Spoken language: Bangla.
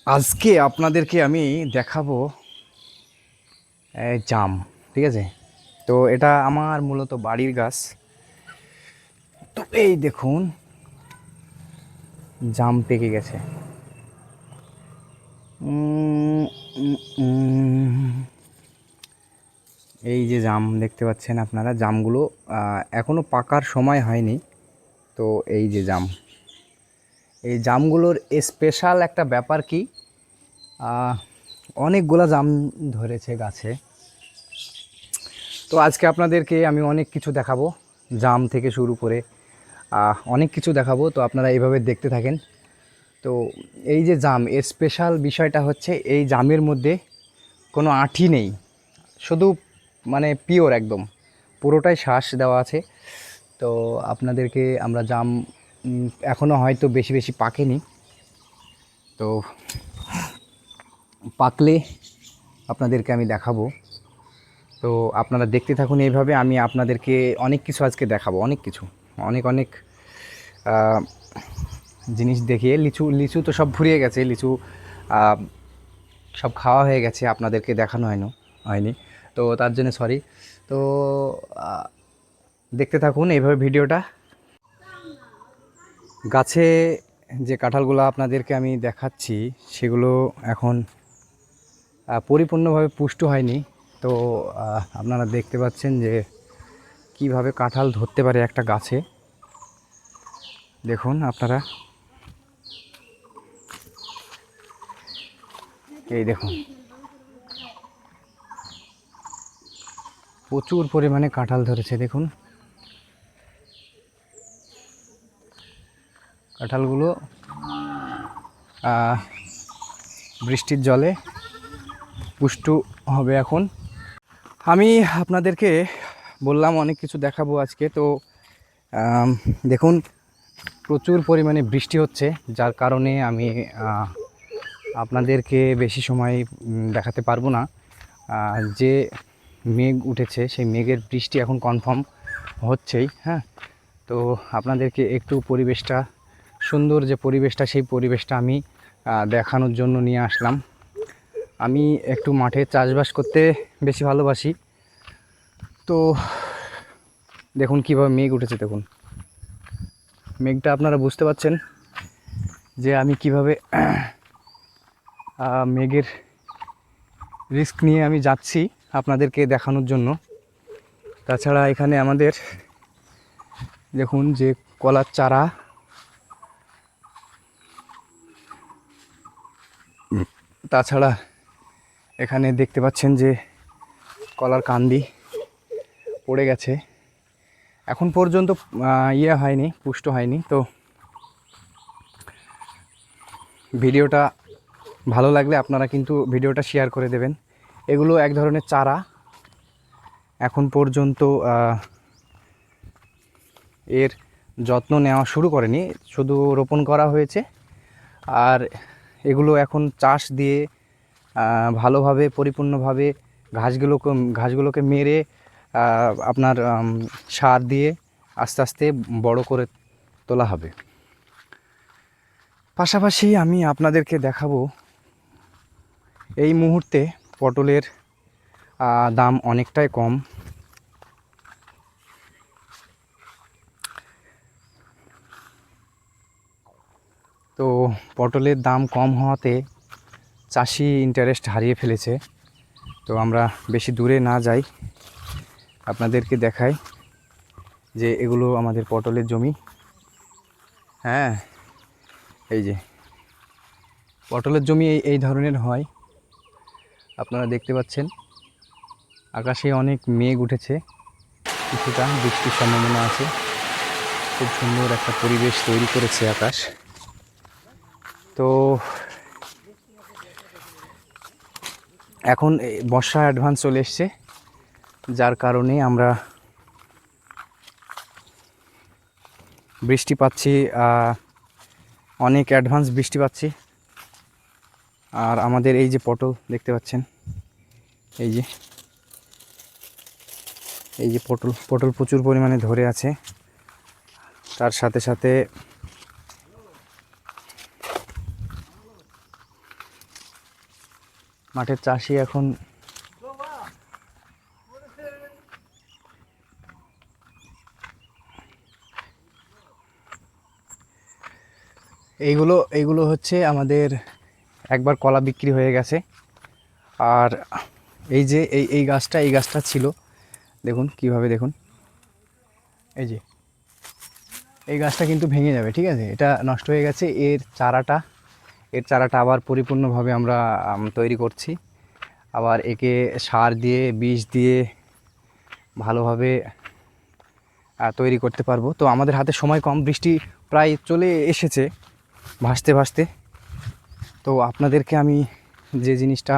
আজকে আপনাদেরকে আমি দেখাবো জাম। ঠিক আছে, তো এটা আমার মূলত বাড়ির গাছ। তো এই দেখুন, জাম পেকে গেছে। উম, উম, উম, এই যে জাম দেখতে পাচ্ছেন আপনারা, জামগুলো এখনও পাকার সময় হয়নি। তো এই যে জাম, এই জামগুলোর স্পেশাল একটা ব্যাপার কি, আহ, অনেকগুলা জাম ধরেছে গাছে। তো আজকে আপনাদেরকে আমি অনেক কিছু দেখাবো, জাম থেকে শুরু করে অনেক কিছু দেখাবো। তো আপনারা এইভাবে দেখতে থাকেন। তো এই যে জাম, এর স্পেশাল বিষয়টা হচ্ছে এই জামের মধ্যে কোনো আঠি নেই, শুধু মানে পিওর একদম পুরোটাই শ্বাস দেওয়া আছে। তো আপনাদেরকে আমরা জাম এখনও হয়তো বেশি বেশি পাকেনি, তো পাকলে আপনাদেরকে আমি দেখাবো। তো আপনারা দেখতে থাকুন এইভাবে, আমি আপনাদেরকে অনেক কিছু আজকে দেখাবো, অনেক কিছু, অনেক অনেক আহ, জিনিস দেখিয়ে। লিচু লিচু তো সব ফুরিয়ে গেছে, লিচু আহ, সব খাওয়া হয়ে গেছে, আপনাদেরকে দেখানো হয়নি। তো তার জন্য সরি। তো আহ, দেখতে থাকুন এইভাবে ভিডিওটা। গাছে যে কাঁঠালগুলো আপনাদেরকে আমি দেখাচ্ছি, সেগুলো এখন পরিপূর্ণভাবে পুষ্ট হয়নি। তো আপনারা দেখতে পাচ্ছেন যে কিভাবে কাঁঠাল ধরতে পারে একটা গাছে। দেখুন আপনারা, এই দেখুন, প্রচুর পরিমাণে কাঁঠাল ধরেছে। দেখুন কাঁঠালগুলো বৃষ্টির জলে পুষ্ট হবে এখন। আমি আপনাদেরকে বললাম অনেক কিছু দেখাবো আজকে। তো দেখুন, প্রচুর পরিমাণে বৃষ্টি হচ্ছে, যার কারণে আমি আপনাদেরকে বেশি সময় দেখাতে পারবো না। যে মেঘ উঠেছে, সেই মেঘের বৃষ্টি এখন কনফার্ম হচ্ছেই। হ্যাঁ, তো আপনাদেরকে একটু পরিবেশটা, সুন্দর যে পরিবেশটা, সেই পরিবেশটা আমি দেখানোর জন্য নিয়ে আসলাম। আমি একটু মাঠে চাষবাস করতে বেশি ভালোবাসি। তো দেখুন কীভাবে মেঘ উঠেছে, দেখুন মেঘটা আপনারা বুঝতে পারছেন যে আমি কিভাবে মেঘের রিস্ক নিয়ে আমি যাচ্ছি আপনাদেরকে দেখানোর জন্য। তাছাড়া এখানে আমাদের দেখুন যে কলার চারা, তাছাড়া এখানে দেখতে পাচ্ছেন যে কলার কান্দি পড়ে গেছে, এখন পর্যন্ত ইয়ে হয়নি, পুষ্ট হয়নি। তো ভিডিওটা ভালো লাগলে আপনারা কিন্তু ভিডিওটা শেয়ার করে দেবেন। এগুলো এক ধরনের চারা, এখন পর্যন্ত এর যত্ন নেওয়া শুরু করেনি, শুধু রোপণ করা হয়েছে। আর এগুলো এখন চাষ দিয়ে ভালোভাবে পরিপূর্ণভাবে ঘাসগুলোকে মেরে আপনার সার দিয়ে আস্তে আস্তে বড় করে তোলা হবে। পাশাপাশি আমি আপনাদেরকে দেখাবো এই মুহূর্তে পটলের দাম অনেকটাই কম। তো পটলের দাম কম হওয়াতে চাষি ইন্টারেস্ট হারিয়ে ফেলেছে। তো আমরা বেশি দূরে না যাই, আপনাদেরকে দেখাই যে এগুলো আমাদের পটলের জমি। হ্যাঁ, এই যে পটলের জমি এই ধরনের হয়, আপনারা দেখতে পাচ্ছেন। আকাশে অনেক মেঘ উঠেছে, কিছুটা বৃষ্টির সম্ভাবনা আছে। খুব সুন্দর একটা পরিবেশ তৈরি করেছে আকাশ। তো এখন বর্ষা অ্যাডভান্স চলে এসছে, যার কারণে আমরা বৃষ্টি পাচ্ছি, অনেক অ্যাডভান্স বৃষ্টি পাচ্ছি। আর আমাদের এই যে পটল দেখতে পাচ্ছেন, এই যে পটল প্রচুর পরিমাণে ধরে আছে। তার সাথে সাথে মাঠের চাষি এখন এইগুলো হচ্ছে আমাদের একবার কলা বিক্রি হয়ে গেছে। আর এই যে এই গাছটা ছিল, দেখুন কিভাবে, দেখুন এই যে এই গাছটা কিন্তু ভেঙে যাবে, ঠিক আছে, এটা নষ্ট হয়ে গেছে। এর চারাটা আবার পরিপূর্ণভাবে আমরা তৈরি করছি, আবার একে সার দিয়ে বীজ দিয়ে ভালোভাবে তৈরি করতে পারবো। তো আমাদের হাতে সময় কম, বৃষ্টি প্রায় চলে এসেছে ভাসতে ভাসতে। তো আপনাদেরকে আমি যে জিনিসটা